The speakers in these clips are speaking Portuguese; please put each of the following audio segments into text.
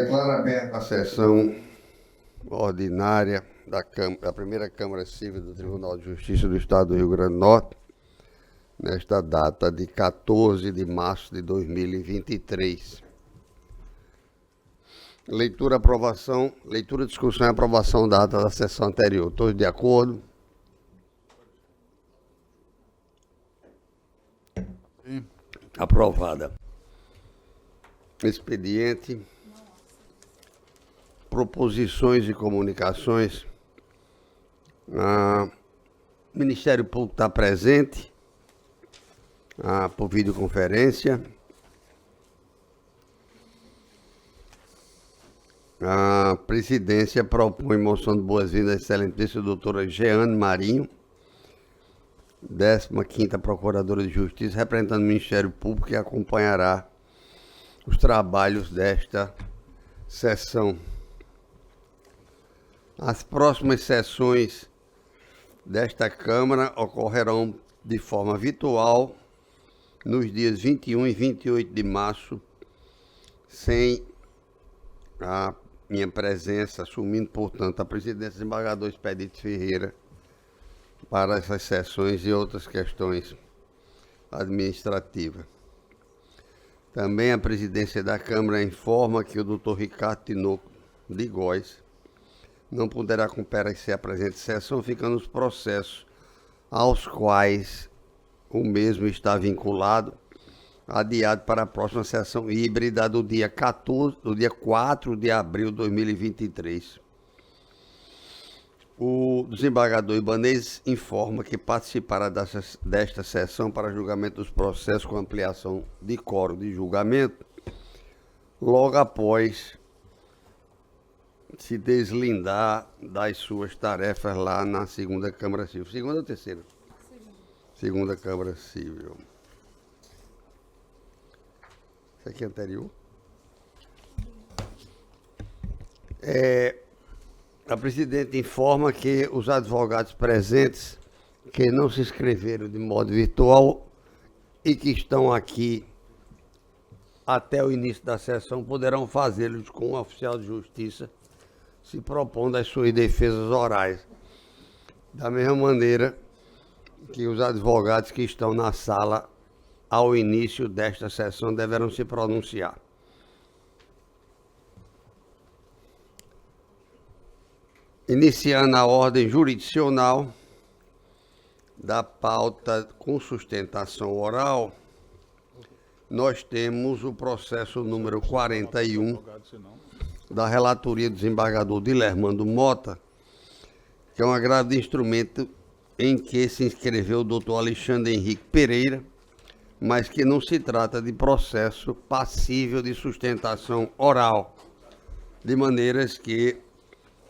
Declaro aberta a sessão ordinária da primeira Câmara Civil do Tribunal de Justiça do Estado do Rio Grande do Norte, nesta data de 14 de março de 2023. Leitura, discussão e aprovação da ata da sessão anterior. Todos de acordo? Sim. Aprovada. Expediente. Proposições e comunicações. O Ministério Público está presente por videoconferência. A presidência propõe moção de boas-vindas à excelentíssima doutora Jeane Marinho, 15ª Procuradora de Justiça, representando o Ministério Público, que acompanhará os trabalhos desta sessão. As próximas sessões desta Câmara ocorrerão de forma virtual nos dias 21 e 28 de março, sem a minha presença, assumindo, portanto, a presidência do desembargador Expedito Ferreira para essas sessões e outras questões administrativas. Também a presidência da Câmara informa que o doutor Ricardo Tinoco de Góes não poderá comparecer à presente sessão, ficando os processos aos quais o mesmo está vinculado adiado para a próxima sessão híbrida do dia 4 de abril de 2023. O desembargador Ibanez informa que participará desta sessão para julgamento dos processos com ampliação de quórum de julgamento, logo após se deslindar das suas tarefas lá na segunda Câmara Civil. Segunda ou terceira? Segunda Câmara Civil. Isso aqui é anterior? A presidente informa que os advogados presentes que não se inscreveram de modo virtual e que estão aqui até o início da sessão poderão fazê-lo com o oficial de justiça, se propondo as suas defesas orais. Da mesma maneira que os advogados que estão na sala ao início desta sessão deverão se pronunciar. Iniciando a ordem jurisdicional da pauta com sustentação oral, nós temos o processo número 41 da relatoria do desembargador Dilermando Mota, que é um agravo de instrumento em que se inscreveu o doutor Alexandre Henrique Pereira, mas que não se trata de processo passível de sustentação oral, de maneiras que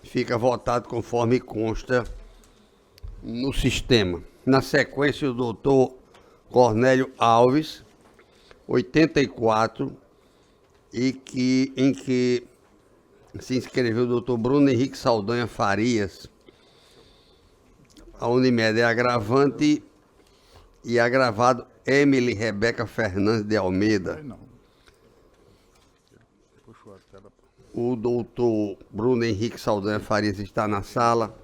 fica votado conforme consta no sistema. Na sequência, o doutor Cornélio Alves, 84, em que se inscreveu o doutor Bruno Henrique Saldanha Farias. A Unimed é agravante e agravado Emily Rebeca Fernandes de Almeida. O doutor Bruno Henrique Saldanha Farias está na sala.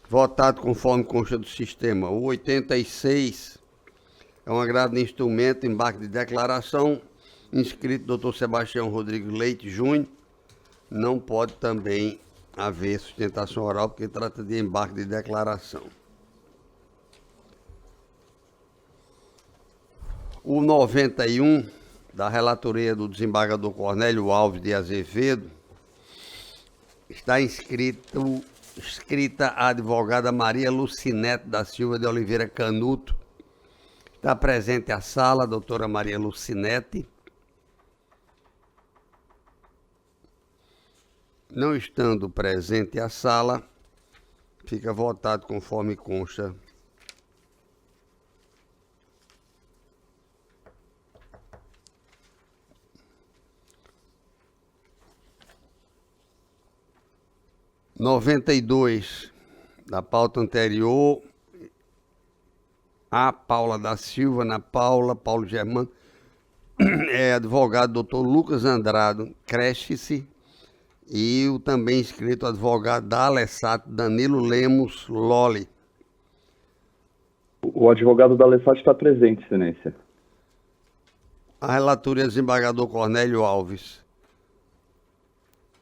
Votado conforme consta do sistema. O 86 é um agravo de instrumento, embarque de declaração, inscrito doutor Sebastião Rodrigues Leite Júnior. Não pode também haver sustentação oral, porque trata de embarque de declaração. O 91, da relatoria do desembargador Cornélio Alves de Azevedo, está escrita a advogada Maria Lucinete da Silva de Oliveira Canuto. Está presente a sala, a doutora Maria Lucinete. Não estando presente a sala, fica votado conforme consta. (92) da pauta anterior, a Paula da Silva, Ana Paula, Paulo Germano, é advogado doutor Lucas Andrado Cresce e o também inscrito advogado da Alessato Danilo Lemos Lolli. O advogado da Alessato está presente, excelência. A relatoria do desembargador Cornélio Alves.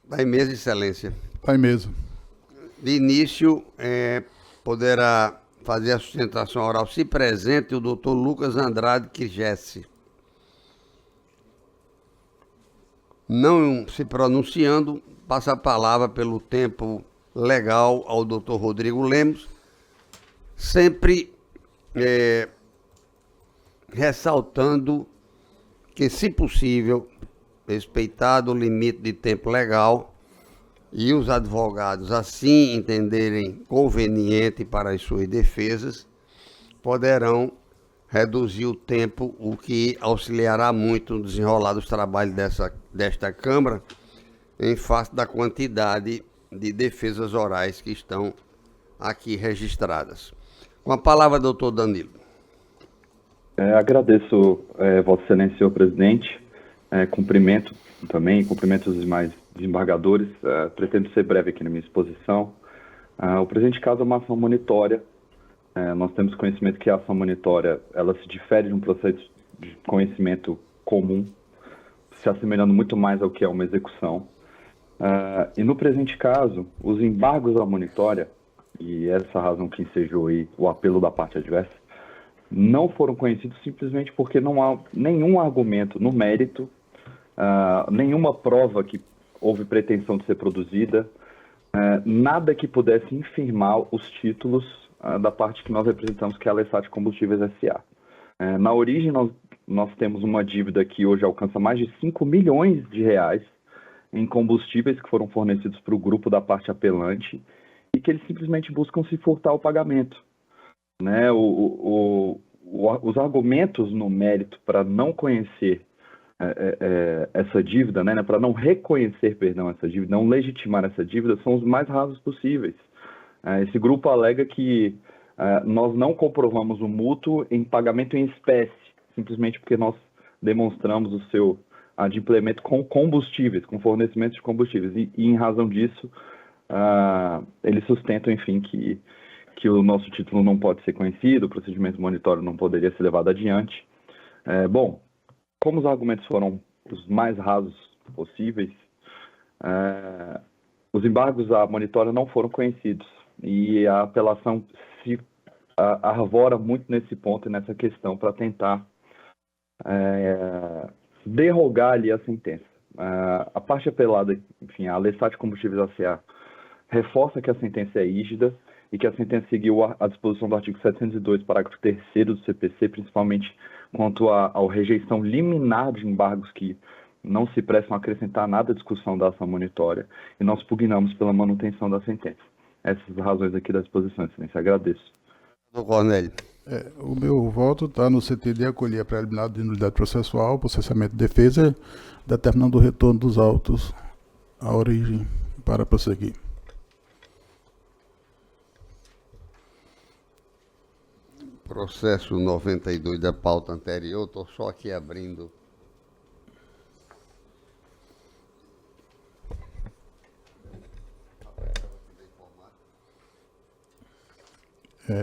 Está em mesa, excelência. Está em mesa. De início, poderá fazer a sustentação oral, se presente, o doutor Lucas Andrade Cresce. Não se pronunciando, passa a palavra pelo tempo legal ao doutor Rodrigo Lemos, sempre ressaltando que, se possível, respeitado o limite de tempo legal e os advogados assim entenderem conveniente para as suas defesas, poderão reduzir o tempo, o que auxiliará muito no desenrolar dos trabalhos desta Câmara, em face da quantidade de defesas orais que estão aqui registradas. Com a palavra, doutor Danilo. Agradeço, Vossa Excelência, senhor presidente. Cumprimento os demais desembargadores. Pretendo ser breve aqui na minha exposição. O presente caso é uma ação monitória. Nós temos conhecimento que a ação monitória ela se difere de um processo de conhecimento comum, se assemelhando muito mais ao que é uma execução. E no presente caso, os embargos à monitória, e essa razão que ensejou aí o apelo da parte adversa, não foram conhecidos simplesmente porque não há nenhum argumento no mérito, nenhuma prova que houve pretensão de ser produzida, nada que pudesse infirmar os títulos da parte que nós representamos, que é a Alessato Combustíveis S.A. Na origem, nós temos uma dívida que hoje alcança mais de 5 milhões de reais em combustíveis que foram fornecidos para o grupo da parte apelante e que eles simplesmente buscam se furtar o pagamento. Né? Os argumentos no mérito para não conhecer essa dívida, né, para não reconhecer, essa dívida, não legitimar essa dívida, são os mais rasos possíveis. Esse grupo alega que nós não comprovamos o mútuo em pagamento em espécie, simplesmente porque nós demonstramos o seu adimplemento com combustíveis, com fornecimento de combustíveis. E em razão disso, eles sustentam, enfim, que o nosso título não pode ser conhecido, o procedimento monitório não poderia ser levado adiante. Bom, como os argumentos foram os mais rasos possíveis, os embargos à monitória não foram conhecidos e a apelação se arvora muito nesse ponto e nessa questão para tentar derrogar ali a sentença. A parte apelada, enfim, a Alessato Combustíveis S.A. reforça que a sentença é rígida e que a sentença seguiu a disposição do artigo 702, parágrafo 3º do CPC, principalmente quanto à rejeição liminar de embargos que não se prestam a acrescentar nada à discussão da ação monitória, e nós pugnamos pela manutenção da sentença. Essas razões aqui da disposição, excelência. Agradeço. Doutor Cornélio. O meu voto está no sentido de acolher a preliminar de nulidade processual, processamento de defesa, determinando o retorno dos autos à origem para prosseguir. Processo 92 da pauta anterior, estou só aqui abrindo.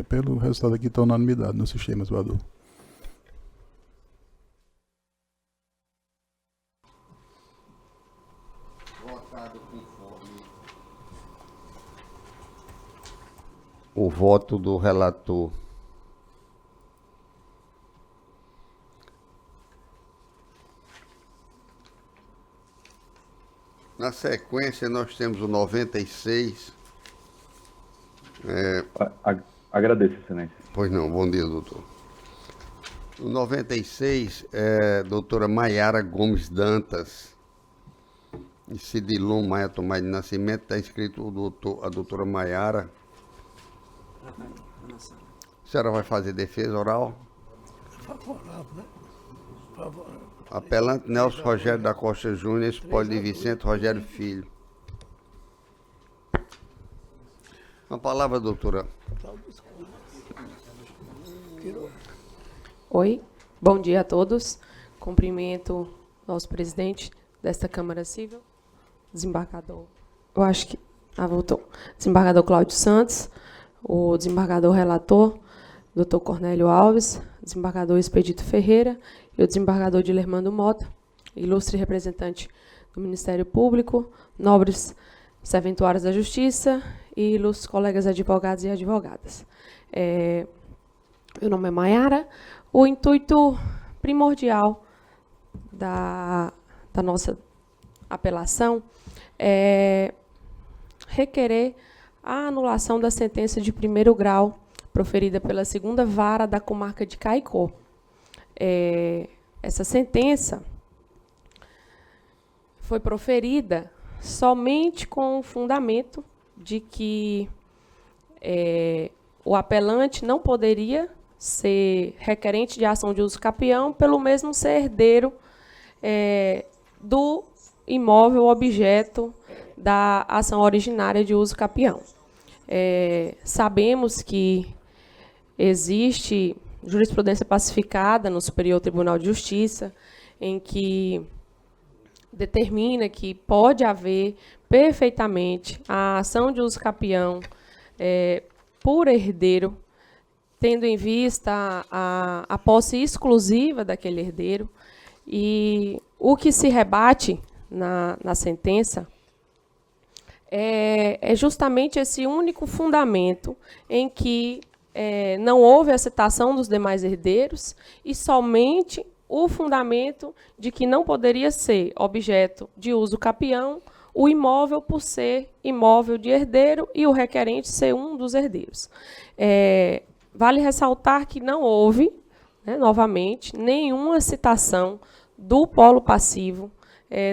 Pelo resultado aqui está unanimidade no sistema, Zuador. Votado conforme o voto do relator. Na sequência, nós temos o 96. Agradeço, excelência. Pois não, bom dia, doutor. O 96 é doutora Maiara Gomes Dantas. E Cidilon Maia Tomás de Nascimento, está inscrito a doutora Maiara. A senhora vai fazer defesa oral? Favorável, né? Favorável. Apelante Nelson Rogério da Costa Júnior, Espólio de Vicente Rogério Filho. Uma palavra, doutora. Oi, bom dia a todos. Cumprimento nosso presidente desta Câmara Civil, desembargador, eu acho que, voltou, desembargador Cláudio Santos, o desembargador relator, doutor Cornélio Alves, desembargador Expedito Ferreira e o desembargador Dilermando Mota, ilustre representante do Ministério Público, nobres serventuários da Justiça e ilustres colegas advogados e advogadas. Meu nome é Maiara. O intuito primordial da nossa apelação é requerer a anulação da sentença de primeiro grau proferida pela segunda vara da comarca de Caicó. Essa sentença foi proferida somente com o fundamento de que o apelante não poderia ser requerente de ação de uso capião, pelo mesmo ser herdeiro do imóvel objeto da ação originária de uso capião. Sabemos que existe jurisprudência pacificada no Superior Tribunal de Justiça, em que determina que pode haver perfeitamente a ação de uso capião por herdeiro, tendo em vista a posse exclusiva daquele herdeiro. E o que se rebate na sentença é justamente esse único fundamento em que não houve a citação dos demais herdeiros e somente o fundamento de que não poderia ser objeto de uso capião o imóvel por ser imóvel de herdeiro e o requerente ser um dos herdeiros. Vale ressaltar que não houve, novamente, nenhuma citação do polo passivo,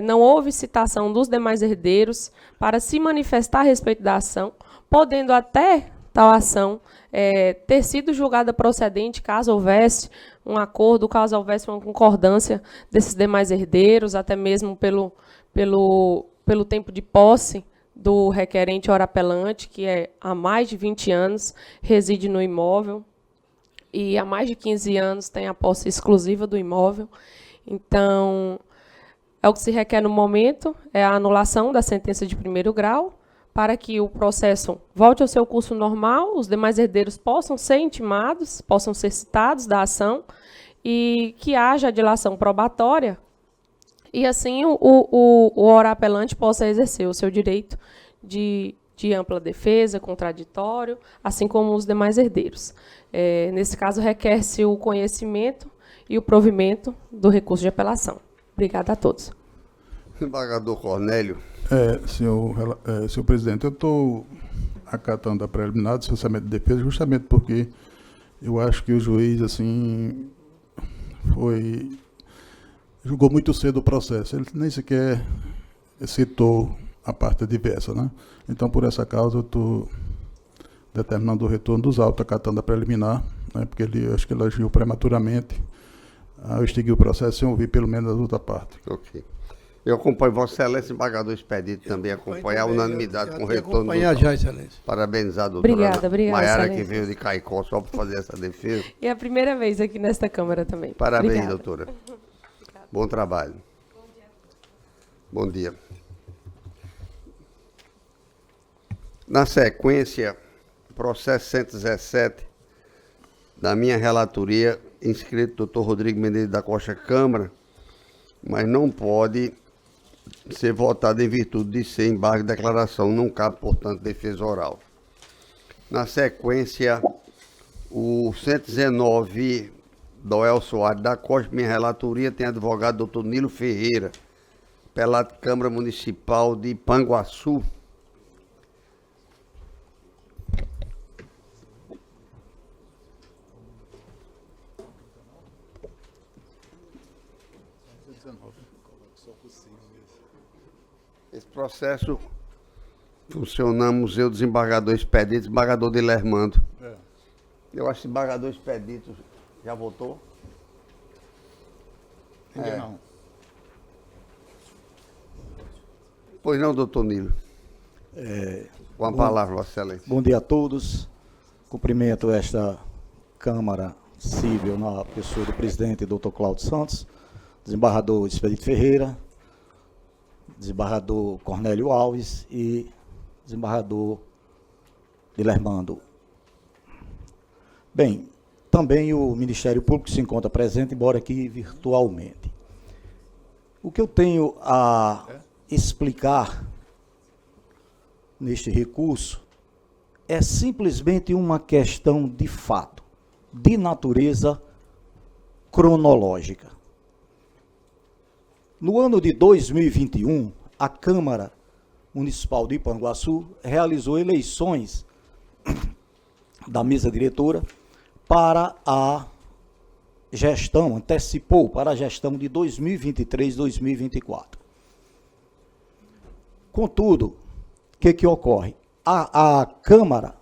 não houve citação dos demais herdeiros para se manifestar a respeito da ação, podendo até tal ação ter sido julgada procedente caso houvesse um acordo, caso houvesse uma concordância desses demais herdeiros, até mesmo pelo tempo de posse do requerente ora apelante, que há mais de 20 anos reside no imóvel e há mais de 15 anos tem a posse exclusiva do imóvel. Então, o que se requer no momento é a anulação da sentença de primeiro grau, para que o processo volte ao seu curso normal, os demais herdeiros possam ser intimados, possam ser citados da ação, e que haja a dilação probatória, e assim o ora apelante possa exercer o seu direito de ampla defesa, contraditório, assim como os demais herdeiros. Nesse caso, requer-se o conhecimento e o provimento do recurso de apelação. Obrigada a todos. Desembargador Cornélio. Senhor presidente, eu estou acatando a preliminar do cessamento de defesa justamente porque eu acho que o juiz assim julgou muito cedo o processo. Ele nem sequer citou a parte adversa, né? Então, por essa causa, eu estou determinando o retorno dos autos, acatando a preliminar, né? Porque eu acho que ele agiu prematuramente ao extinguir o processo sem ouvir pelo menos a outra parte. Ok. Eu acompanho Vossa Excelência, desembargador Expedito, também acompanhar a unanimidade com o retorno do já, Excelência. Parabenizar a doutora Obrigada, Maiara, Excelência. que veio de Caicó só para fazer essa defesa. E é a primeira vez aqui nesta Câmara também. Parabéns, Obrigada. doutora. Bom trabalho. Bom dia. Na sequência, processo 117 da minha relatoria, inscrito doutor Rodrigo Menezes da Costa Câmara, mas não pode ser votado em virtude de ser embargo de declaração, não cabe, portanto, defesa oral. Na sequência, o 119 Doel Soares da Costa, minha relatoria, tem advogado doutor Nilo Ferreira, pela Câmara Municipal de Panguaçu. Esse processo funcionamos eu, desembargador Expedito, desembargador Dilermando. Eu acho que o desembargador Expedito já votou. Não. Pois não, doutor Nilo. Com a palavra, Vossa Excelência. Bom dia a todos. Cumprimento esta Câmara Civil na pessoa do presidente, doutor Cláudio Santos, desembargador Expedito Ferreira, desembargador Cornélio Alves e desembargador Dilermando. Bem, também o Ministério Público se encontra presente, embora aqui virtualmente. O que eu tenho a explicar neste recurso é simplesmente uma questão de fato, de natureza cronológica. No ano de 2021, a Câmara Municipal de Ipanguaçu realizou eleições da mesa diretora para a gestão, antecipou para a gestão de 2023-2024. Contudo, o que ocorre? A Câmara,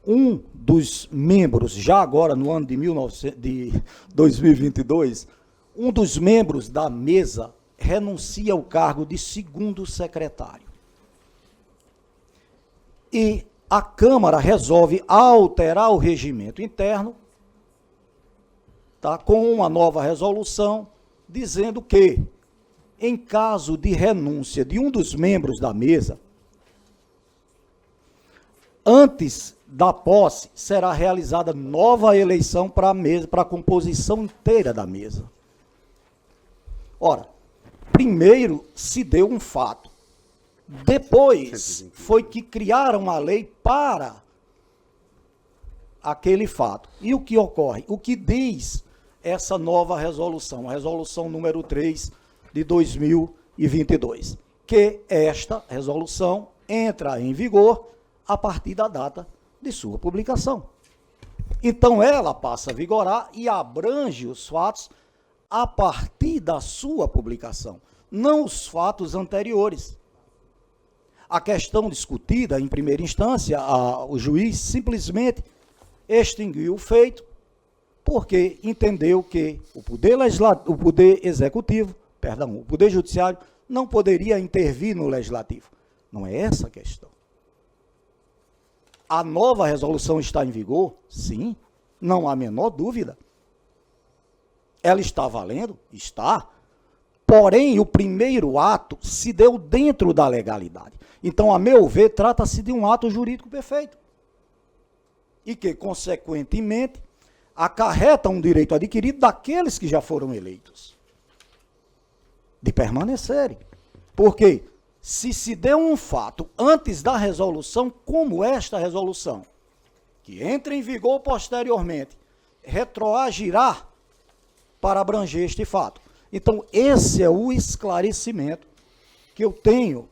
um dos membros, já agora no ano de 2022, um dos membros da mesa renuncia ao cargo de segundo secretário. E a Câmara resolve alterar o regimento interno, tá, com uma nova resolução, dizendo que, em caso de renúncia de um dos membros da mesa, antes da posse, será realizada nova eleição para a mesa, para a composição inteira da mesa. Ora, primeiro se deu um fato. Depois foi que criaram a lei para aquele fato. E o que ocorre? O que diz essa nova resolução, a resolução número 3 de 2022, que esta resolução entra em vigor a partir da data de sua publicação. Então ela passa a vigorar e abrange os fatos a partir da sua publicação, não os fatos anteriores. A questão discutida em primeira instância, o juiz simplesmente extinguiu o feito, porque entendeu que o poder judiciário não poderia intervir no legislativo. Não é essa a questão. A nova resolução está em vigor? Sim, não há a menor dúvida. Ela está valendo? Está. Porém, o primeiro ato se deu dentro da legalidade. Então, a meu ver, trata-se de um ato jurídico perfeito. E que, consequentemente, acarreta um direito adquirido daqueles que já foram eleitos. De permanecerem. Porque se deu um fato antes da resolução, como esta resolução, que entra em vigor posteriormente, retroagirá para abranger este fato. Então, esse é o esclarecimento que eu tenho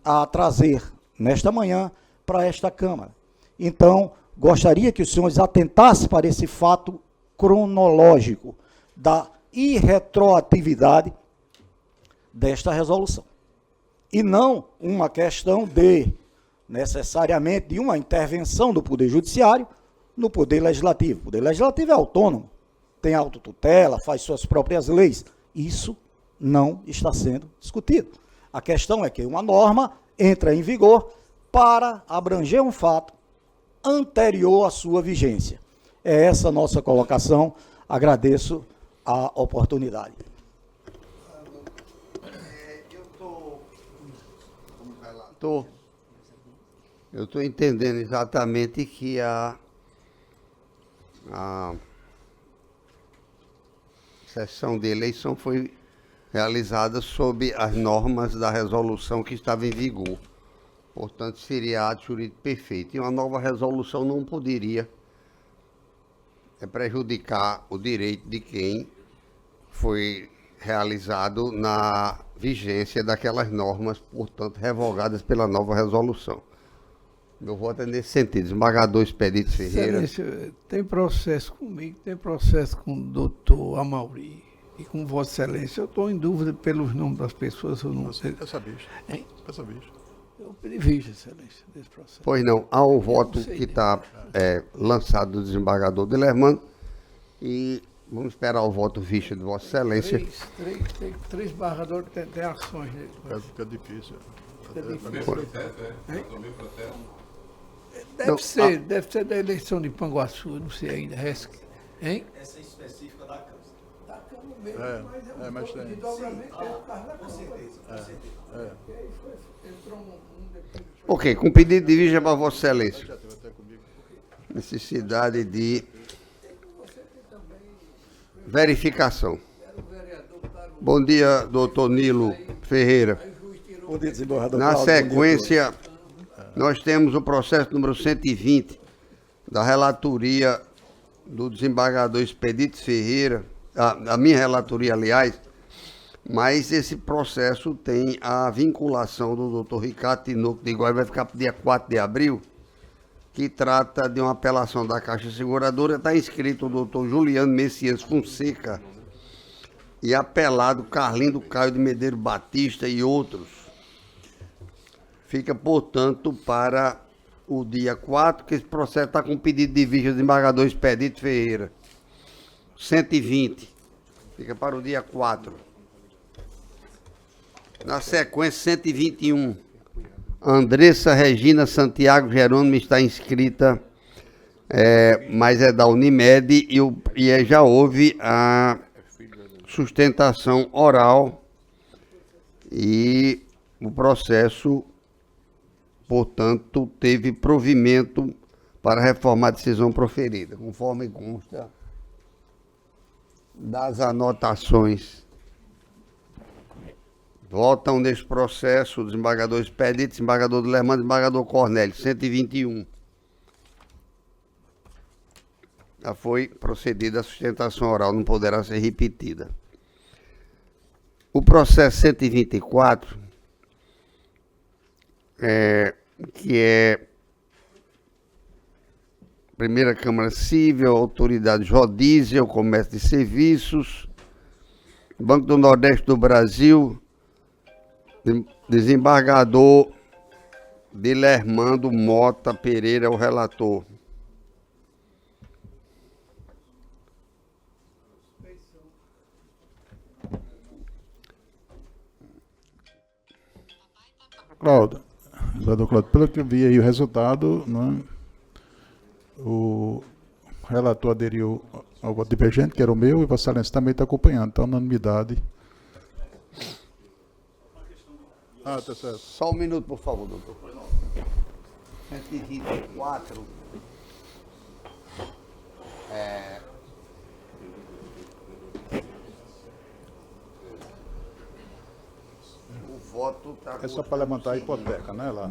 a trazer nesta manhã para esta Câmara. Então, gostaria que os senhores atentassem para esse fato cronológico da irretroatividade desta resolução. E não uma questão de, necessariamente, de uma intervenção do Poder Judiciário no Poder Legislativo. O Poder Legislativo é autônomo, tem autotutela, faz suas próprias leis. Isso não está sendo discutido. A questão é que uma norma entra em vigor para abranger um fato anterior à sua vigência. É essa a nossa colocação. Agradeço a oportunidade. Eu estou entendendo exatamente que a sessão de eleição foi realizada sob as normas da resolução que estava em vigor. Portanto, seria ato jurídico perfeito. E uma nova resolução não poderia prejudicar o direito de quem foi realizado na vigência daquelas normas, portanto, revogadas pela nova resolução. Meu voto é nesse sentido. Desembargador Expedito Ferreira. Excelência, tem processo comigo, tem processo com o doutor Amauri e com Vossa Excelência. Eu estou em dúvida pelos nomes das pessoas, eu não sei. Peça vista. Hein? Peça vista. Eu pedi vista, Excelência, desse processo. Pois não, há um voto sei, que está lançado do desembargador Dilermando e vamos esperar o voto vista de Vossa Excelência. Três barradores tem ações nele. Fica difícil. Deve ser da eleição de Panguaçu, não sei ainda. Hein? Essa é específica da Câmara. Da Câmara mas tem. Ok, com pedido de vista para Vossa Excelência. Necessidade de verificação. Bom dia, doutor Nilo Ferreira. Bom dia, desembargador Na Cláudio, bom dia a sequência, nós temos o processo número 120 da relatoria do desembargador Expedito Ferreira, a minha relatoria, aliás, mas esse processo tem a vinculação do doutor Ricardo Tinoco de Iguai, vai ficar para o dia 4 de abril, que trata de uma apelação da Caixa Seguradora. Está inscrito o doutor Juliano Messias Fonseca e apelado Carlindo Caio de Medeiros Batista e outros. Fica, portanto, para o dia 4, que esse processo está com pedido de vista do desembargador Expedito Ferreira. 120. Fica para o dia 4. Na sequência, 121. Andressa Regina Santiago Jerônimo está inscrita, mas é da Unimed e já houve a sustentação oral e o processo, portanto, teve provimento para reformar a decisão proferida, conforme consta das anotações. Votam neste processo o desembargador Expedito, desembargador Dilermando, desembargador Cornélio, 121. Já foi procedida a sustentação oral, não poderá ser repetida. O processo 124, que é Primeira Câmara Civil, Autoridade Jodízia, Comércio de Serviços, Banco do Nordeste do Brasil, desembargador Dilermando Mota Pereira, o relator. Cláudio, pelo que eu vi aí o resultado, né, o relator aderiu ao voto divergente, que era o meu, e Vossa Excelência também está acompanhando, então, unanimidade. Tá certo. Só um minuto, por favor, doutor. 124. O voto está... É só para levantar a hipoteca, né, lá?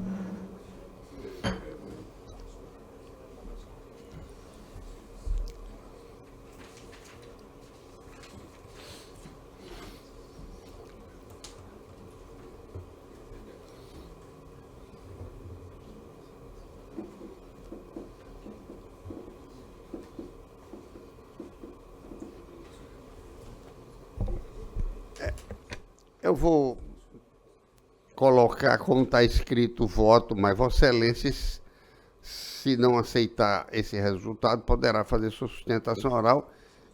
Eu vou colocar como está escrito o voto, mas Vossa Excelência, se não aceitar esse resultado, poderá fazer sua sustentação oral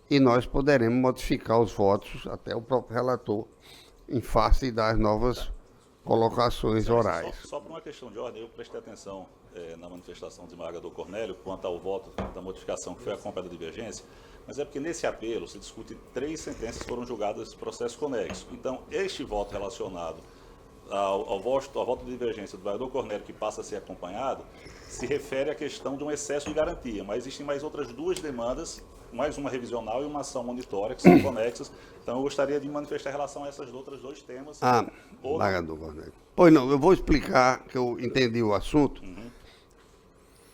e nós poderemos modificar os votos, até o próprio relator, em face das novas colocações orais. Só por uma questão de ordem, eu prestei atenção na manifestação do desembargador Cornélio quanto ao voto da modificação que foi a compra da divergência, mas é porque nesse apelo se discute 3 sentenças que foram julgadas nesse processo conexo. Então, este voto relacionado ao voto de divergência do desembargador Cornélio, que passa a ser acompanhado, se refere à questão de um excesso de garantia, mas existem mais outras 2 demandas, mais uma revisional e uma ação monitória, que são conexas. Então, eu gostaria de manifestar em relação a essas outras 2 temas. Desembargador Cornélio. Pois não, eu vou explicar, que eu entendi o assunto.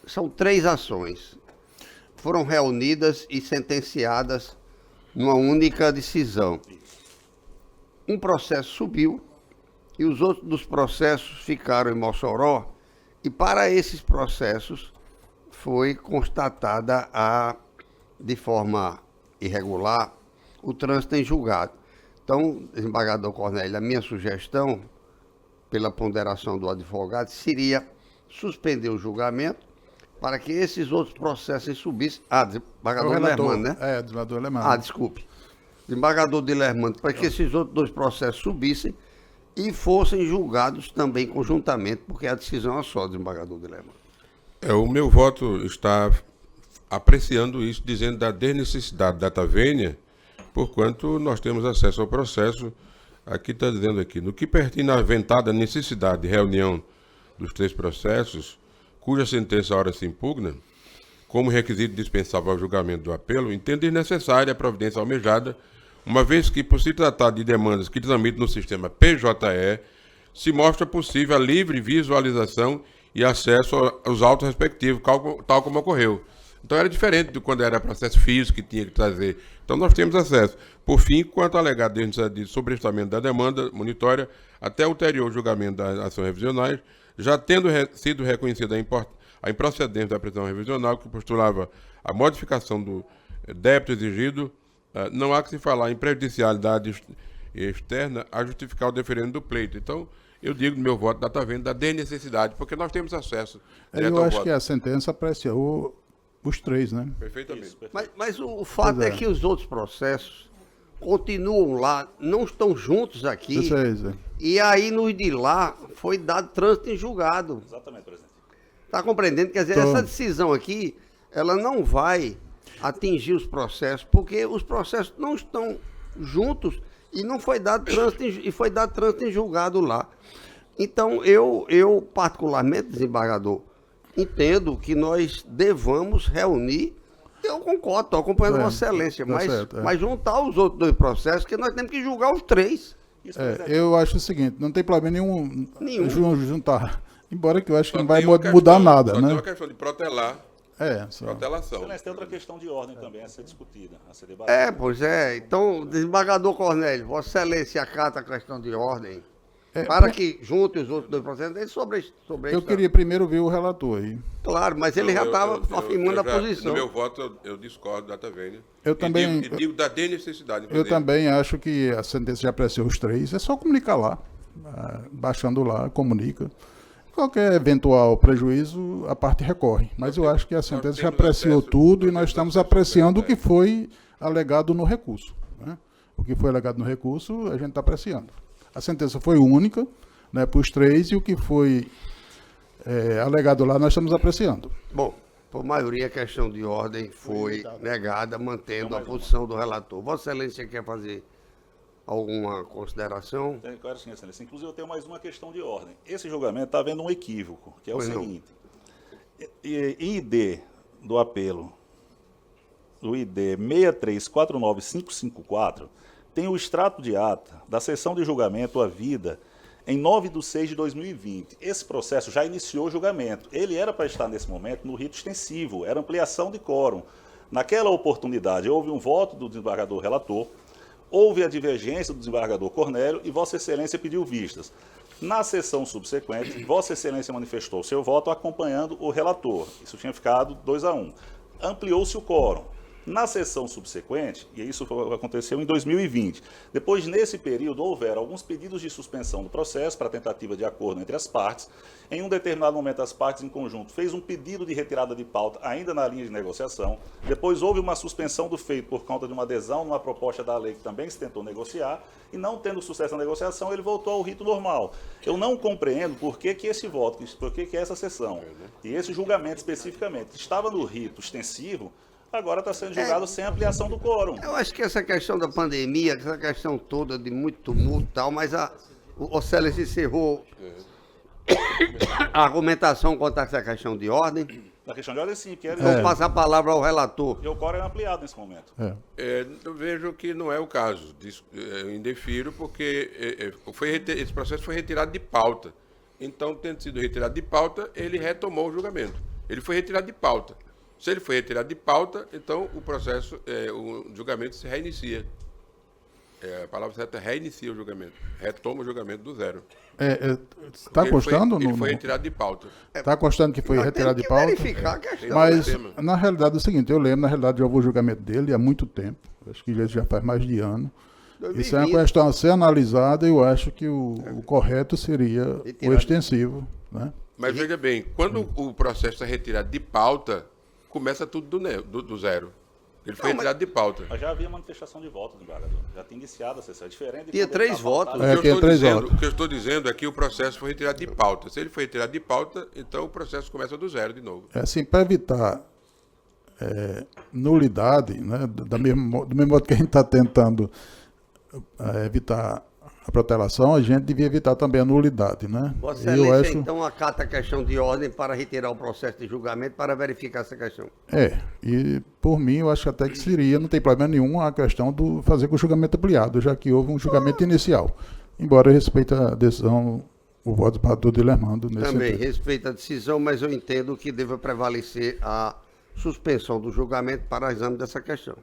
São 3 ações. Foram reunidas e sentenciadas numa única decisão. Um processo subiu e os outros dos processos ficaram em Mossoró, e para esses processos foi constatada de forma irregular o trânsito em julgado. Então, desembargador Cornélio, a minha sugestão, pela ponderação do advogado, seria suspender o julgamento para que esses outros processos subissem. Desembargador Dilermando, né? Desembargador Dilermando. Desculpe. Desembargador Dilermando, para que esses outros 2 processos subissem e fossem julgados também conjuntamente, porque a decisão é só, desembargador Dilermando. O meu voto está apreciando isso, dizendo da desnecessidade data vênia porquanto nós temos acesso ao processo. Aqui está dizendo aqui, no que pertence à aventada necessidade de reunião dos 3 processos, cuja sentença ora se impugna, como requisito dispensável ao julgamento do apelo, entendo desnecessária a providência almejada, uma vez que, por se tratar de demandas que tramitam no sistema PJE, se mostra possível a livre visualização e acesso aos autos respectivos, tal como ocorreu. Então era diferente de quando era processo físico que tinha que trazer. Então nós temos acesso. Por fim, quanto ao alegado de sobrestamento da demanda monitória, até ulterior julgamento das ações revisionais, já tendo sido reconhecida a improcedência da prisão revisional que postulava a modificação do débito exigido, não há que se falar em prejudicialidade externa a justificar o deferendo do pleito. Então, eu digo no meu voto da desnecessidade, porque nós temos acesso direto Eu ao acho voto. que a sentença apreciou os 3, né? Perfeitamente. Isso, perfeito. Mas o fato Pois é é. que os outros processos continuam lá, não estão juntos aqui. Isso é isso. E aí, nos de lá, foi dado trânsito em julgado. Exatamente, presidente. Está compreendendo? Quer dizer, essa decisão aqui, ela não vai atingir os processos, porque os processos não estão juntos e não foi dado trânsito e foi dado trânsito em julgado lá. Então, eu particularmente, desembargador, entendo que nós devamos reunir. Eu concordo, estou acompanhando Vossa Excelência, tá certo, mas juntar os outros 2 processos, que nós temos que julgar os 3. Isso, presidente. Eu acho o seguinte, não tem problema nenhum juntar. Embora que eu acho que Só não vai tem uma mudar questão- nada, só tem né? uma questão de protelar, Só. protelação. Excelência, tem outra questão de ordem também a ser discutida, a ser debatida. Pois é. Então, desembargador Cornélio, Vossa Excelência acata a questão de ordem, para que junte os outros 2 processos sobre Eu isso. queria primeiro ver o relator aí. Claro, mas ele já estava afirmando a posição. No meu voto, eu discordo da Tavênia. Eu também- E digo da desnecessidade. Eu inclusive. também acho que a sentença já apreciou os 3, é só comunicar lá. Baixando lá, comunica. Qualquer eventual prejuízo, a parte recorre. Mas eu acho que a sentença já temos apreciou acesso- tudo e nós nós temos estamos acesso apreciando o ao que foi alegado no recurso, né? O que foi alegado no recurso, a gente está apreciando. A sentença foi única, né, para os 3, e o que foi alegado lá, nós estamos apreciando. Bom, por maioria, a questão de ordem foi negada, mantendo a posição do relator. Vossa Excelência quer fazer alguma consideração? Claro, sim, Excelência. Inclusive, eu tenho mais uma questão de ordem. Esse julgamento está havendo um equívoco, que é o Pois não. seguinte. Em ID do apelo, o ID 6349554, tem o extrato de ata da sessão de julgamento havida em 9/6/2020. Esse processo já iniciou o julgamento. Ele era para estar, nesse momento, no rito extensivo, era ampliação de quórum. Naquela oportunidade, houve um voto do desembargador relator, houve a divergência do desembargador Cornélio e Vossa Excelência pediu vistas. Na sessão subsequente, Vossa Excelência manifestou seu voto acompanhando o relator. Isso tinha ficado 2-1. Ampliou-se o quórum. Na sessão subsequente, e isso aconteceu em 2020, depois, nesse período, houveram alguns pedidos de suspensão do processo para tentativa de acordo entre as partes. Em um determinado momento, as partes em conjunto fez um pedido de retirada de pauta, ainda na linha de negociação. Depois, houve uma suspensão do feito por conta de uma adesão numa proposta da lei que também se tentou negociar, e não tendo sucesso na negociação, ele voltou ao rito normal. Eu não compreendo por que esse voto, por que essa sessão, e esse julgamento especificamente, estava no rito extensivo, agora está sendo julgado sem ampliação do quórum. Eu acho que essa questão da pandemia, essa questão toda de muito tumulto e tal, mas o Excelência encerrou a argumentação quanto a essa questão de ordem. Na questão de ordem, sim, porque Vou passar a palavra ao relator. e o quórum é ampliado nesse momento. Eu vejo que não é o caso. Eu indefiro porque esse processo foi retirado de pauta. Então, tendo sido retirado de pauta, ele retomou o julgamento. Ele foi retirado de pauta. Se ele foi retirado de pauta, então o processo, o julgamento se reinicia. A palavra certa é reinicia o julgamento. Retoma o julgamento do zero. Está Ele constando? Ele foi retirado de pauta. Está constando que foi Nós retirado de temos que pauta? verificar a questão. Mas, tema. na realidade, é o seguinte, eu lembro, na realidade, já houve o julgamento dele há muito tempo, acho que já faz mais de ano. Isso é uma 2020. questão a ser analisada e eu acho que o correto seria o Retirado. extensivo, né? Mas veja bem, quando o processo é retirado de pauta, começa tudo do zero. Ele foi retirado de pauta. Mas já havia manifestação de voto do desembargador. Já tinha iniciado a sessão. É diferente de Tinha quando ele 3 tá votos. pautado. Tinha 3 votos. O que eu estou dizendo é que o processo foi retirado de pauta. Se ele foi retirado de pauta, então o processo começa do zero de novo. É assim, para evitar nulidade, né, do mesmo modo que a gente está tentando evitar a protelação, a gente devia evitar também a nulidade, né? Vossa Eu Excelência, acho, então, acata a questão de ordem para retirar o processo de julgamento para verificar essa questão. e por mim eu acho até que seria, não tem problema nenhum a questão do fazer com o julgamento ampliado, já que houve um julgamento inicial. Embora eu respeite a decisão, o voto do desembargador Dilermando nesse Também sentido. respeito a decisão, mas eu entendo que deva prevalecer a suspensão do julgamento para exame dessa questão.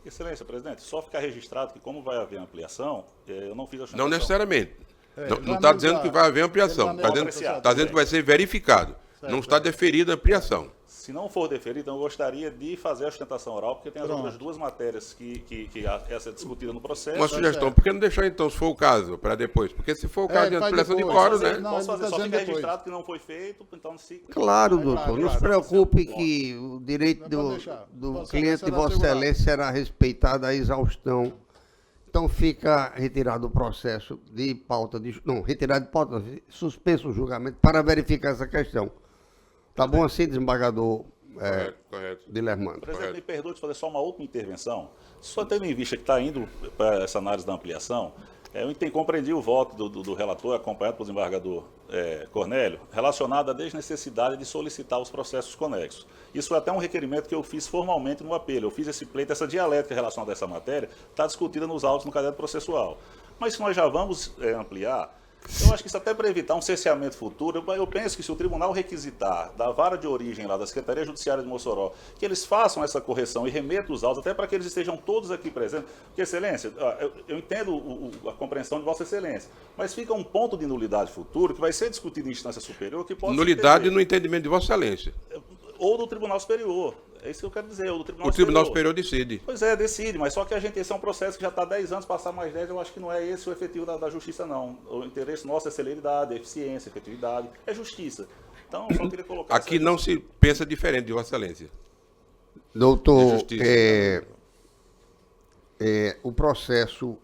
Excelência, presidente, só ficar registrado que como vai haver ampliação, eu não fiz a Não sustentação. necessariamente. Não vai está dizendo analisar. que vai haver ampliação. Ele Está vai dizendo, analisar. que vai ser verificado. Não está deferida a ampliação. Se não for deferido, então eu gostaria de fazer a sustentação oral, porque tem as outras duas matérias que essa é discutida no processo. Uma sugestão, por que não deixar então, se for o caso, para depois? Porque se for o caso de faz ampliação de depois. quórum, Posso fazer, né? Não, posso ele fazer, tá só dizendo fica depois. registrado que não foi feito, então se... Claro, doutor, não se preocupe Claro. que o direito Não pode deixar. do Vossa cliente de Excelência será Vossa assegurado. Excelência será respeitado a exaustão. Então fica retirado o processo de pauta, retirado de pauta, suspenso o julgamento para verificar essa questão. Tá bom assim, desembargador Correto. Dilermando? Presidente, me perdoe de fazer só uma última intervenção. Só tendo em vista que está indo para essa análise da ampliação, eu compreendi o voto do relator, acompanhado pelo desembargador Cornélio, relacionado à desnecessidade de solicitar os processos conexos. Isso é até um requerimento que eu fiz formalmente no apelo. Eu fiz esse pleito, essa dialética relacionada a essa matéria, está discutida nos autos no caderno processual. Mas se nós já vamos ampliar, eu acho que isso até para evitar um cerceamento futuro, eu penso que se o tribunal requisitar da vara de origem lá da Secretaria Judiciária de Mossoró, que eles façam essa correção e remetam os autos, até para que eles estejam todos aqui presentes. Porque, Excelência, eu entendo a compreensão de Vossa Excelência, mas fica um ponto de nulidade futuro que vai ser discutido em instância superior, que pode Nulidade ser no entendimento de Vossa Excelência. ou do Tribunal Superior. É isso que eu quero dizer, ou do Tribunal O Tribunal Superior decide. Pois é, decide, mas só que esse é um processo que já está há 10 anos, passar mais 10, eu acho que não é esse o efetivo da justiça, não. O interesse nosso é celeridade, é eficiência, efetividade, é justiça. Então, só queria colocar... Aqui não se pensa diferente de Vossa Excelência. De Doutor, justiça. o processo,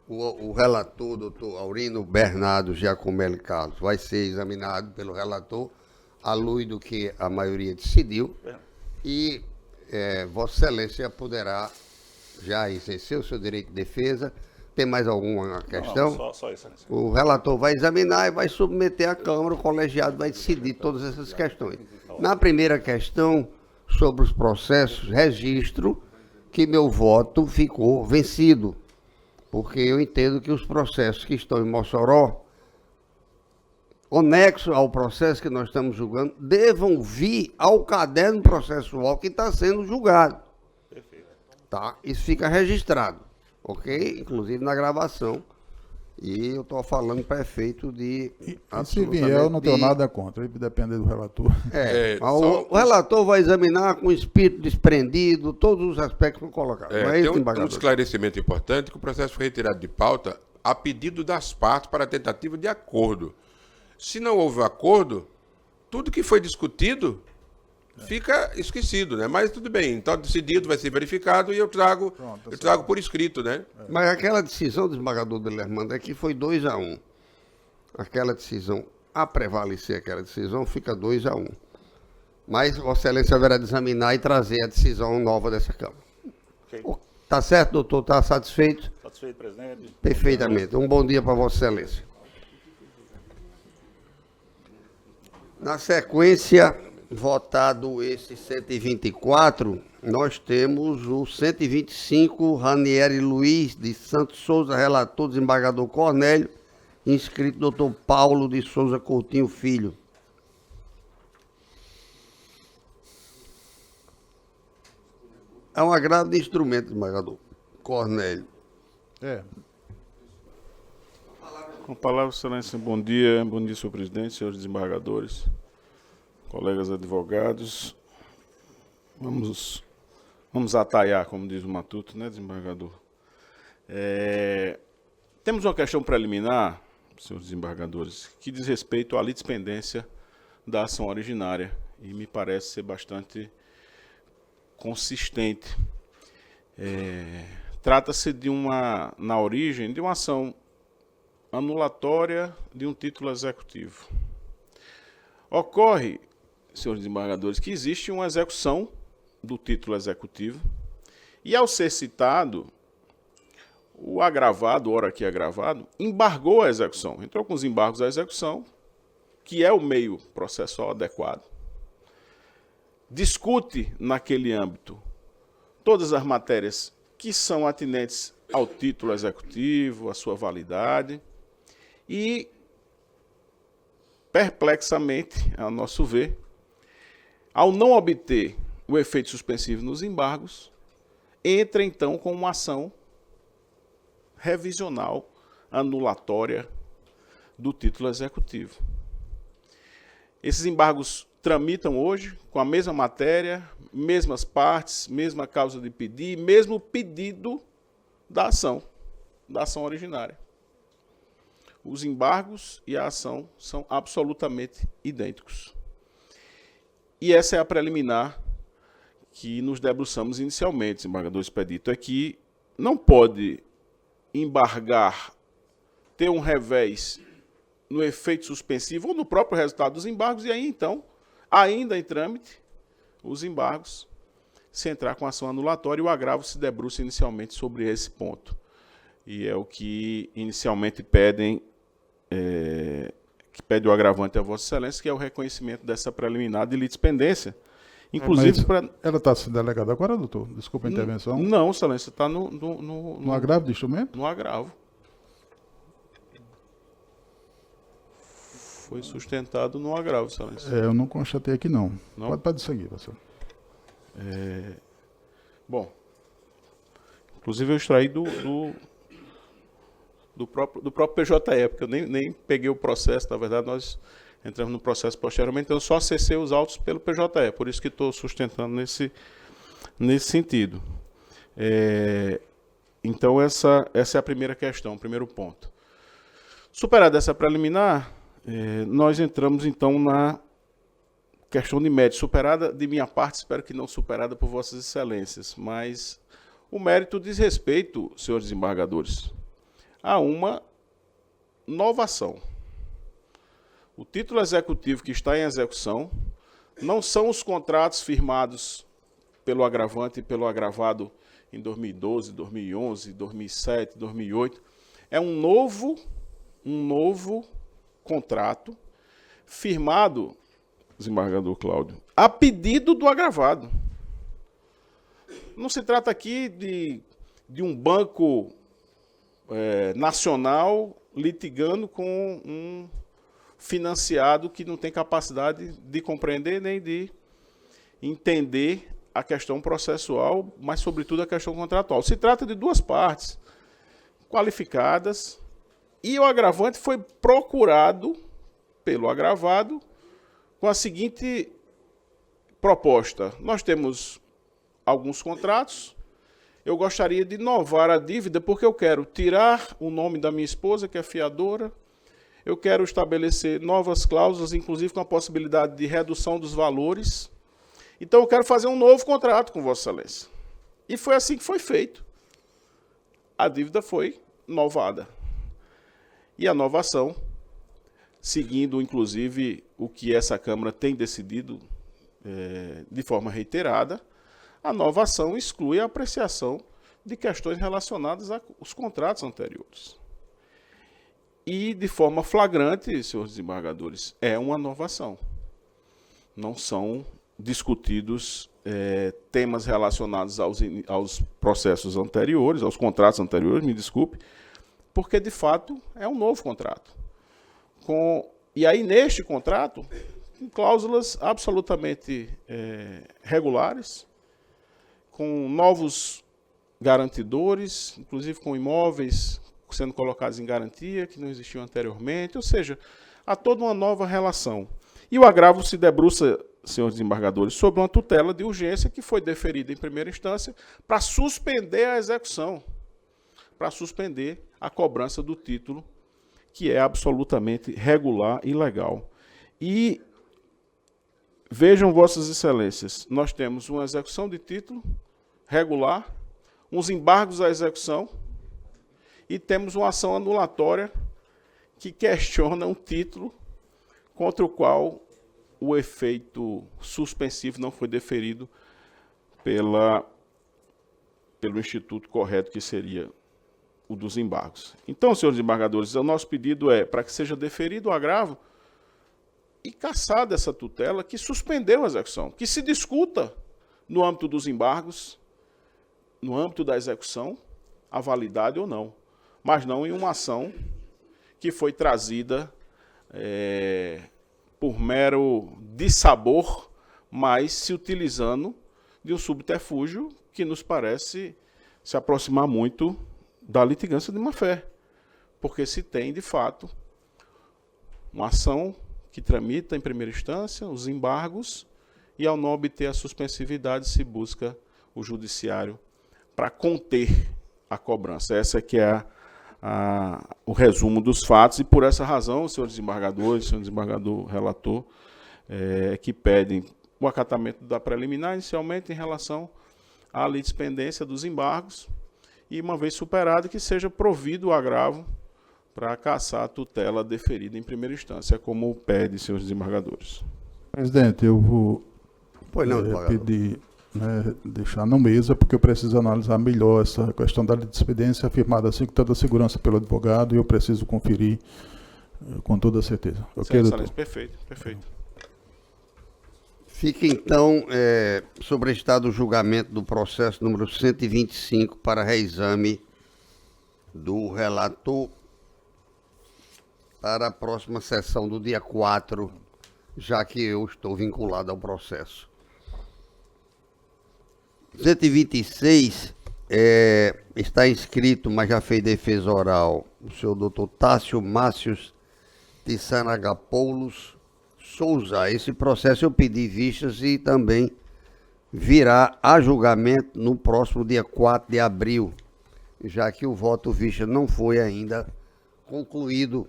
o relator, doutor Aurino Bernardo Giacomelli Carlos, vai ser examinado pelo relator, à luz do que a maioria decidiu, e Vossa Excelência poderá já exercer o seu direito de defesa. Tem mais alguma questão? Não, só Excelência. O relator vai examinar e vai submeter à Câmara, o colegiado vai decidir todas essas questões. Na primeira questão, sobre os processos, registro que meu voto ficou vencido, porque eu entendo que os processos que estão em Mossoró, anexo ao processo que nós estamos julgando, devam vir ao caderno processual que está sendo julgado. Perfeito. Tá? Isso fica registrado, ok? Inclusive na gravação. E eu estou falando para efeito de... E se vier, eu não tenho de- nada contra, depende do relator. Mas o relator vai examinar com espírito desprendido todos os aspectos que eu colocar. Não é Tem isso, um desembargador? esclarecimento importante, que o processo foi retirado de pauta a pedido das partes para a tentativa de acordo. Se não houve acordo, tudo que foi discutido fica esquecido, né? Mas tudo bem, então decidido, vai ser verificado e eu trago por escrito, né? Mas aquela decisão do desembargador Dilermando é que foi 2-1. Aquela decisão, a prevalecer aquela decisão, fica 2-1. Mas Vossa Excelência haverá de examinar e trazer a decisão nova dessa Câmara. Ok. Tá certo, doutor? Está satisfeito? Satisfeito, presidente? Perfeitamente. Um bom dia para Vossa Excelência. Na sequência, votado esse 124, nós temos o 125, Ranieri Luiz de Santos Souza, relator, desembargador Cornélio, inscrito doutor Paulo de Souza Coutinho Filho. É um agrado de instrumento, desembargador Cornélio. Com a palavra, Excelência, bom dia, senhor presidente, senhores desembargadores, colegas advogados. Vamos atalhar, como diz o Matuto, né, desembargador? Temos uma questão preliminar, senhores desembargadores, que diz respeito à litispendência da ação originária e me parece ser bastante consistente. Trata-se de na origem, de uma ação anulatória de um título executivo. Ocorre, senhores desembargadores, que existe uma execução do título executivo, e ao ser citado, o agravado, ora aqui agravado, embargou a execução, entrou com os embargos à execução, que é o meio processual adequado. Discute naquele âmbito todas as matérias que são atinentes ao título executivo, à sua validade, e, perplexamente, a nosso ver, ao não obter o efeito suspensivo nos embargos, entra então com uma ação revisional, anulatória do título executivo. Esses embargos tramitam hoje com a mesma matéria, mesmas partes, mesma causa de pedir, mesmo pedido da ação originária. Os embargos e a ação são absolutamente idênticos. E essa é a preliminar que nos debruçamos inicialmente, desembargador Expedito, é que não pode embargar, ter um revés no efeito suspensivo ou no próprio resultado dos embargos, e aí então, ainda em trâmite, os embargos, se entrar com ação anulatória, e o agravo se debruça inicialmente sobre esse ponto. E é o que inicialmente pedem, que pede o agravante a Vossa Excelência, que é o reconhecimento dessa preliminar de litispendência. Inclusive, ela está sendo delegada agora, doutor? Desculpa a intervenção. Não, Excelência, está no agravo de instrumento? No agravo. Foi sustentado no agravo, Excelência. Eu não constatei aqui, não. Não? Pode seguir, professor. Bom, inclusive eu extraí do próprio PJE, porque eu nem peguei o processo, na verdade nós entramos no processo posteriormente, então eu só acessei os autos pelo PJE, por isso que estou sustentando nesse sentido. Então essa é a primeira questão, o primeiro ponto. Superada essa preliminar, nós entramos então na questão de mérito, superada de minha parte, espero que não superada por Vossas Excelências, mas o mérito diz respeito, senhores desembargadores, a uma novação. O título executivo que está em execução não são os contratos firmados pelo agravante e pelo agravado em 2012, 2011, 2007, 2008. É um novo contrato firmado, desembargador Cláudio, a pedido do agravado. Não se trata aqui de um banco nacional litigando com um financiado que não tem capacidade de compreender nem de entender a questão processual, mas sobretudo a questão contratual. Se trata de duas partes qualificadas e o agravante foi procurado pelo agravado com a seguinte proposta: nós temos alguns contratos, eu gostaria de novar a dívida porque eu quero tirar o nome da minha esposa, que é fiadora, eu quero estabelecer novas cláusulas, inclusive com a possibilidade de redução dos valores. Então eu quero fazer um novo contrato com Vossa Excelência. E foi assim que foi feito. A dívida foi novada. E a novação, seguindo inclusive o que essa Câmara tem decidido de forma reiterada, a novação exclui a apreciação de questões relacionadas aos contratos anteriores. E, de forma flagrante, senhores desembargadores, é uma novação. Não são discutidos temas relacionados aos processos anteriores, aos contratos anteriores, me desculpe, porque, de fato, é um novo contrato. E aí, neste contrato, com cláusulas absolutamente regulares, com novos garantidores, inclusive com imóveis sendo colocados em garantia, que não existiam anteriormente, ou seja, há toda uma nova relação. E o agravo se debruça, senhores desembargadores, sobre uma tutela de urgência que foi deferida em primeira instância para suspender a execução, para suspender a cobrança do título, que é absolutamente regular e legal. E vejam, Vossas Excelências, nós temos uma execução de título regular, uns embargos à execução, e temos uma ação anulatória que questiona um título contra o qual o efeito suspensivo não foi deferido pelo instituto correto, que seria o dos embargos. Então, senhores embargadores, o nosso pedido é para que seja deferido o agravo e cassada essa tutela que suspendeu a execução, que se discuta no âmbito dos embargos, no âmbito da execução, a validade ou não, mas não em uma ação que foi trazida por mero dissabor, mas se utilizando de um subterfúgio que nos parece se aproximar muito da litigância de má-fé, porque se tem, de fato, uma ação que tramita em primeira instância os embargos e, ao não obter a suspensividade, se busca o judiciário para conter a cobrança. Essa é que é o resumo dos fatos, e por essa razão, os senhores desembargadores, senhor desembargador relator, que pedem o acatamento da preliminar, inicialmente em relação à litispendência dos embargos, e, uma vez superado, que seja provido o agravo para cassar a tutela deferida em primeira instância, como pede, senhores desembargadores. Presidente, eu vou Pois não, advogado. pedir, deixar na mesa, porque eu preciso analisar melhor essa questão da litispendência, afirmada assim com toda a segurança pelo advogado, e eu preciso conferir com toda certeza. Ok, doutor? Perfeito, perfeito. Fica, então, sobrestado o julgamento do processo número 125 para reexame do relator para a próxima sessão do dia 4, já que eu estou vinculado ao processo. 126 está inscrito, mas já fez defesa oral, o senhor doutor Tássio Márcios de Sanagapoulos Souza. Esse processo eu pedi vistas e também virá a julgamento no próximo dia 4 de abril, já que o voto vista não foi ainda concluído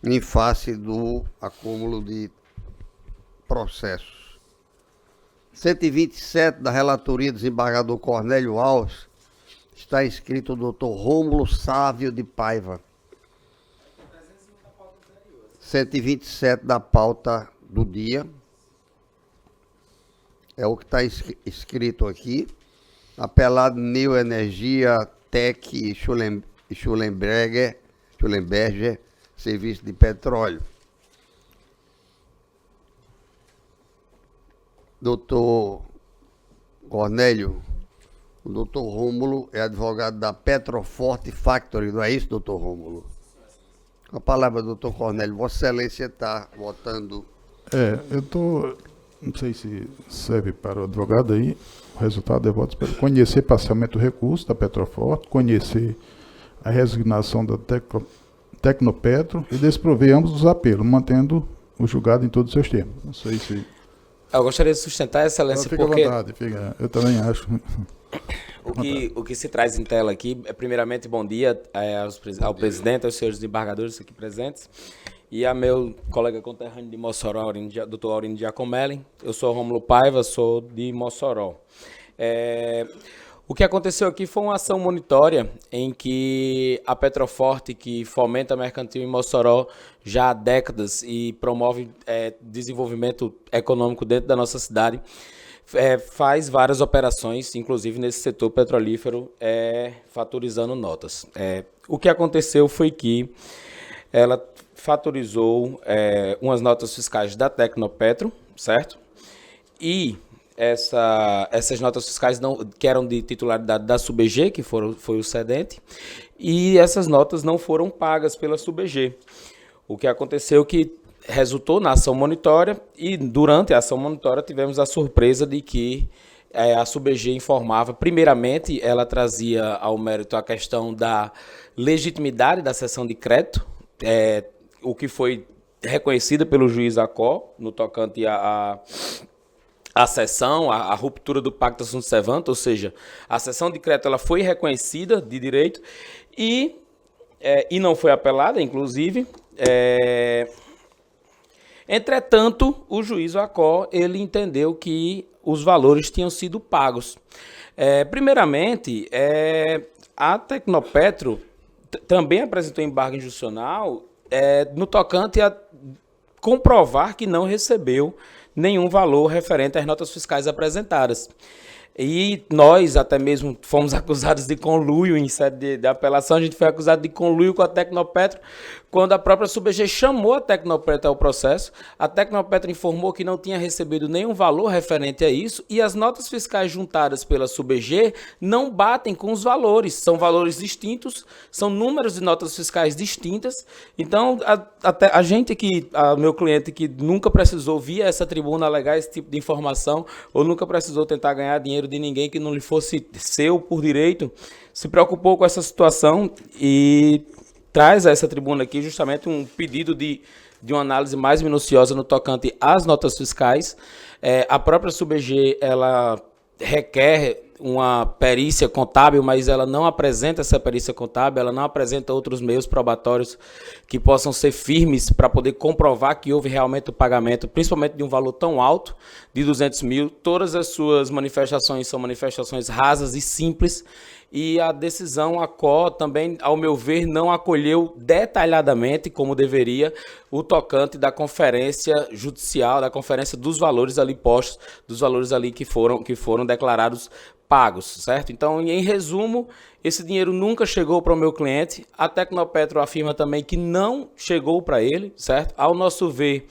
em face do acúmulo de processos. 127 da relatoria do desembargador Cornélio Alves, está inscrito o doutor Rômulo Sávio de Paiva. 127 da pauta do dia, é o que está escrito aqui. Apelado Neoenergia Tec Schulenberger, Serviço de Petróleo. Doutor Cornélio, o doutor Rômulo é advogado da Petroforte Factory, não é isso, doutor Rômulo? Com a palavra, doutor Cornélio, Vossa Excelência está votando. Eu estou, não sei se serve para o advogado aí, o resultado é votos para conhecer parcialmente o recurso da Petroforte, conhecer a resignação da Tecnopetro e desprover ambos os apelos, mantendo o julgado em todos os seus termos. Não sei se... Eu gostaria de sustentar, Excelência, fica porque... à vontade, eu também acho. O que se traz em tela aqui é, primeiramente, bom dia ao presidente, aos senhores desembargadores aqui presentes, e a meu colega conterrâneo de Mossoró, doutor Aurino Giacomelli. Eu sou Rômulo Paiva, sou de Mossoró. O que aconteceu aqui foi uma ação monitória em que a Petroforte, que fomenta mercantil em Mossoró já há décadas e promove desenvolvimento econômico dentro da nossa cidade, faz várias operações, inclusive nesse setor petrolífero, fatorizando notas. O que aconteceu foi que ela fatorizou umas notas fiscais da Tecnopetro, certo? E essas notas fiscais que eram de titularidade da SUBG, que foi o cedente, e essas notas não foram pagas pela SUBG. O que aconteceu que resultou na ação monitória, e durante a ação monitória tivemos a surpresa de que a SUBG informava, primeiramente, ela trazia ao mérito a questão da legitimidade da cessão de crédito, o que foi reconhecida pelo juiz Acó, no tocante a cessão, a ruptura do pacta sunt servanda, ou seja, a cessão de crédito ela foi reconhecida de direito e não foi apelada, inclusive. Entretanto, o juiz Acó, ele entendeu que os valores tinham sido pagos. Primeiramente, a Tecnopetro também apresentou embargo injuncional no tocante a comprovar que não recebeu nenhum valor referente às notas fiscais apresentadas. E nós até mesmo fomos acusados de conluio em sede de apelação. A gente foi acusado de conluio com a Tecnopetro, quando a própria SUBG chamou a Tecnopetro ao processo. A Tecnopetro informou que não tinha recebido nenhum valor referente a isso e as notas fiscais juntadas pela SUBG não batem com os valores. São valores distintos, são números de notas fiscais distintas. Então, até a gente aqui, meu cliente que nunca precisou via essa tribuna alegar esse tipo de informação ou nunca precisou tentar ganhar dinheiro de ninguém que não lhe fosse seu por direito, se preocupou com essa situação e traz a essa tribuna aqui justamente um pedido de uma análise mais minuciosa no tocante às notas fiscais. A própria SUBG, ela requer uma perícia contábil, mas ela não apresenta essa perícia contábil, ela não apresenta outros meios probatórios que possam ser firmes para poder comprovar que houve realmente o pagamento, principalmente de um valor tão alto, de 200 mil. Todas as suas manifestações são manifestações rasas e simples, e a decisão, a COR, também, ao meu ver, não acolheu detalhadamente, como deveria, o tocante da conferência judicial, da conferência dos valores ali postos, dos valores ali que foram declarados pagos, certo? Então, em resumo, esse dinheiro nunca chegou para o meu cliente. A Tecnopetro afirma também que não chegou para ele, certo? Ao nosso ver,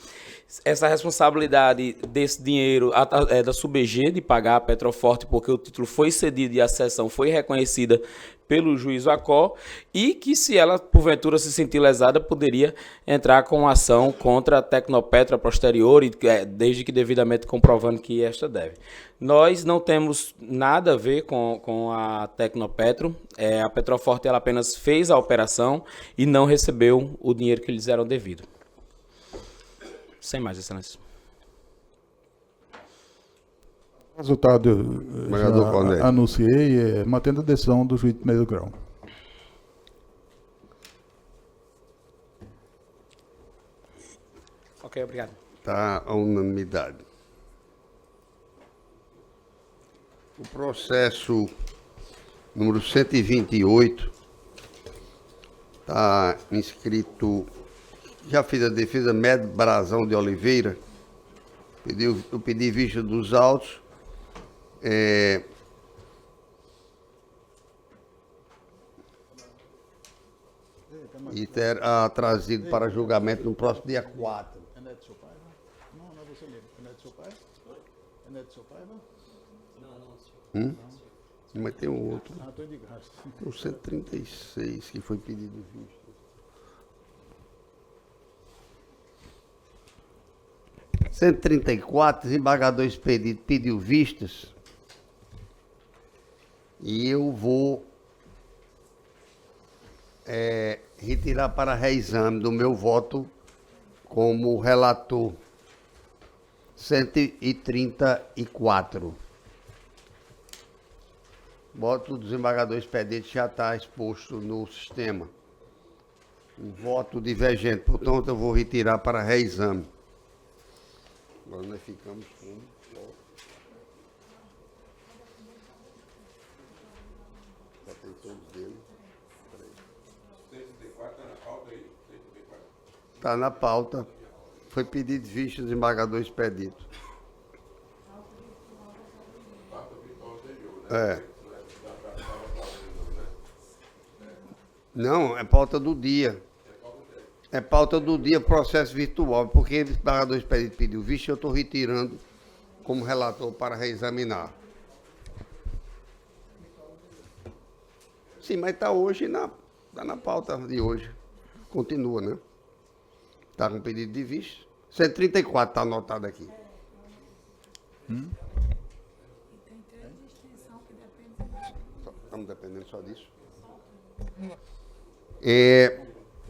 essa responsabilidade desse dinheiro é da SUBG de pagar a Petroforte, porque o título foi cedido e a cessão foi reconhecida pelo juiz ACOR, e que, se ela porventura se sentir lesada, poderia entrar com ação contra a Tecnopetro a posteriori, desde que devidamente comprovando que esta deve. Nós não temos nada a ver com a Tecnopetro. A Petroforte, ela apenas fez a operação e não recebeu o dinheiro que lhes era devido. Sem mais, excelência. O resultado Cornélio. anunciei, mantendo a decisão do juiz de primeiro grau. Ok, obrigado. Está a unanimidade. O processo número 128 está inscrito. Já fiz a defesa Médio Brazão de Oliveira. Eu pedi vista dos autos. E terá trazido para julgamento no próximo dia 4. É neto do seu pai, não? Não, não é você mesmo. É neto do seu pai? É neto do seu pai, não? Mas tem um outro. Ah, estou de graça. Tem o 136 que foi pedido vista. R$ 134, desembargador expedito pediu vistas. E eu vou retirar para reexame do meu voto como relator. 134. Voto do desembargador expedito já está exposto no sistema. Um voto divergente, portanto eu vou retirar para reexame. Agora nós ficamos com... Já tem todos dele. Está na pauta. Foi pedido vista do desembargador expedito. Não, é pauta do dia. É pauta do dia, processo virtual, porque o desembargador expedito pediu vista, eu estou retirando como relator para reexaminar. Sim, mas está hoje tá na pauta de hoje. Continua, né? Está com pedido de vista. 134 está anotado aqui. Estamos dependendo só disso.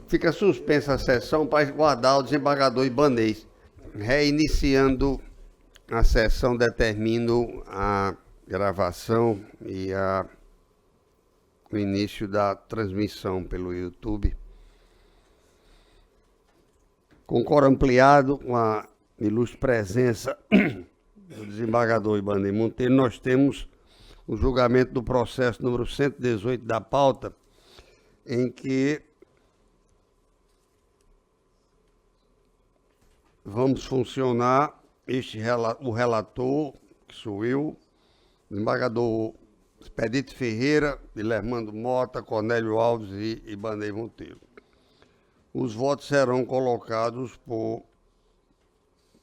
Fica suspensa a sessão para guardar o desembargador Ibanez. Reiniciando a sessão, determino a gravação e o início da transmissão pelo YouTube. Com coro ampliado, com a ilustre presença do desembargador Ibanez Monteiro, nós temos o julgamento do processo número 118 da pauta, em que vamos funcionar o relator, que sou eu, desembargador Expedito Ferreira, Dilermando Mota, Cornélio Alves e Ibanez Monteiro. Os votos serão colocados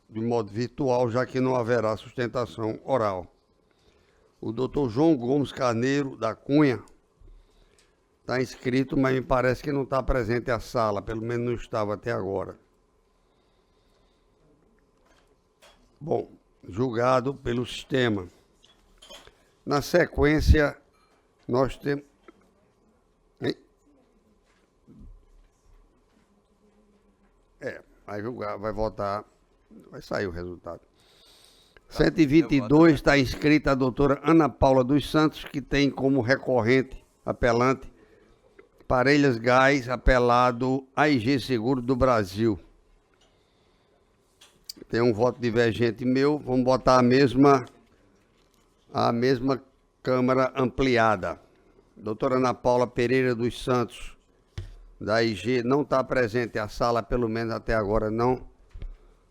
de modo virtual, já que não haverá sustentação oral. O doutor João Gomes Carneiro da Cunha está inscrito, mas me parece que não está presente à sala, pelo menos não estava até agora. Bom, julgado pelo sistema. Na sequência, nós temos... Vai julgar, vai votar, vai sair o resultado. 122 está inscrita a doutora Ana Paula dos Santos, que tem como recorrente, apelante, Parelhas Gás, apelado AIG Seguro do Brasil. Tem um voto divergente meu, vamos botar a mesma Câmara ampliada. Doutora Ana Paula Pereira dos Santos, da AIG, não está presente à sala, pelo menos até agora não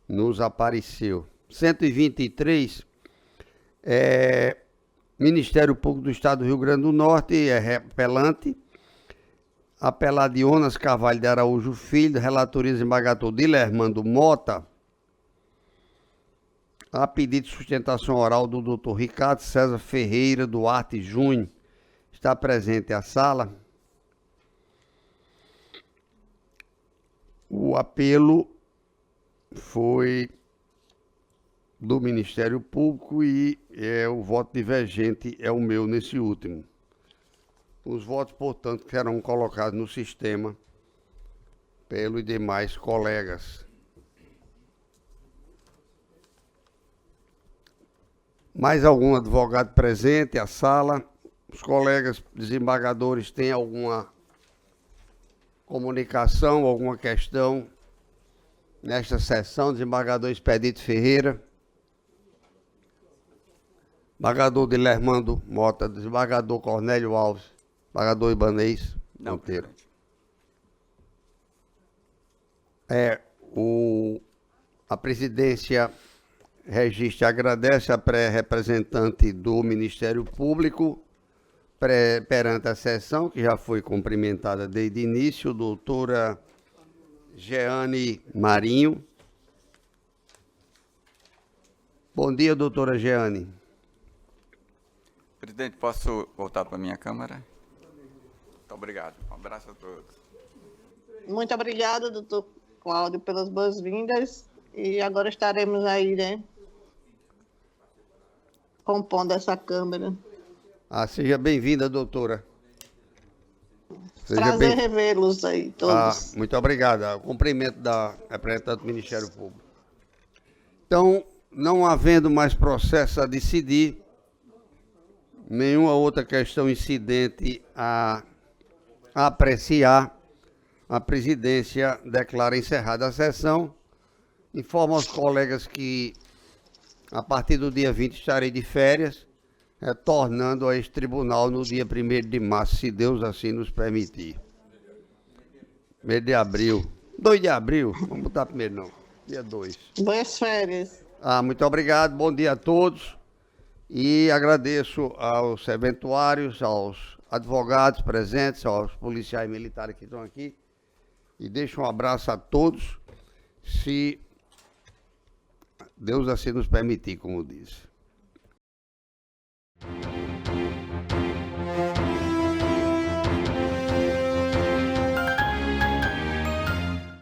nos apareceu. 123, Ministério Público do Estado do Rio Grande do Norte, é apelante, apelado Jonas Carvalho de Araújo Filho, relatoria desembargador Dilermando Mota, a pedido de sustentação oral do doutor Ricardo César Ferreira Duarte Júnior, está presente à sala. O apelo foi do Ministério Público e o voto divergente é o meu nesse último. Os votos, portanto, serão colocados no sistema pelos demais colegas. Mais algum advogado presente à sala? Os colegas desembargadores têm alguma comunicação, alguma questão nesta sessão? Desembargador Expedito Ferreira. Desembargador Dilermando Mota, desembargador Cornélio Alves, desembargador Ibanez Monteiro. A presidência registra e agradece a pré-representante do Ministério Público perante a sessão, que já foi cumprimentada desde o início, doutora Jeane Marinho. Bom dia, doutora Jeane. Presidente, posso voltar para a minha câmara? Muito obrigado. Um abraço a todos. Muito obrigada, doutor Cláudio, pelas boas-vindas. E agora estaremos aí, né, compondo essa Câmara. Seja bem-vinda, doutora. Prazer revê-los aí, todos. Muito obrigado. O cumprimento da representante do Ministério Público. Então, não havendo mais processo a decidir, nenhuma outra questão incidente a apreciar, a presidência declara encerrada a sessão. Informa aos colegas que, a partir do dia 20, estarei de férias, retornando a este tribunal no dia 1º de março, se Deus assim nos permitir. 1º de abril. 2 de abril? Vamos botar primeiro, não. Dia 2. Boas férias. Muito obrigado, bom dia a todos. E agradeço aos serventuários, aos advogados presentes, aos policiais militares que estão aqui. E deixo um abraço a todos, se Deus assim nos permitir, como disse.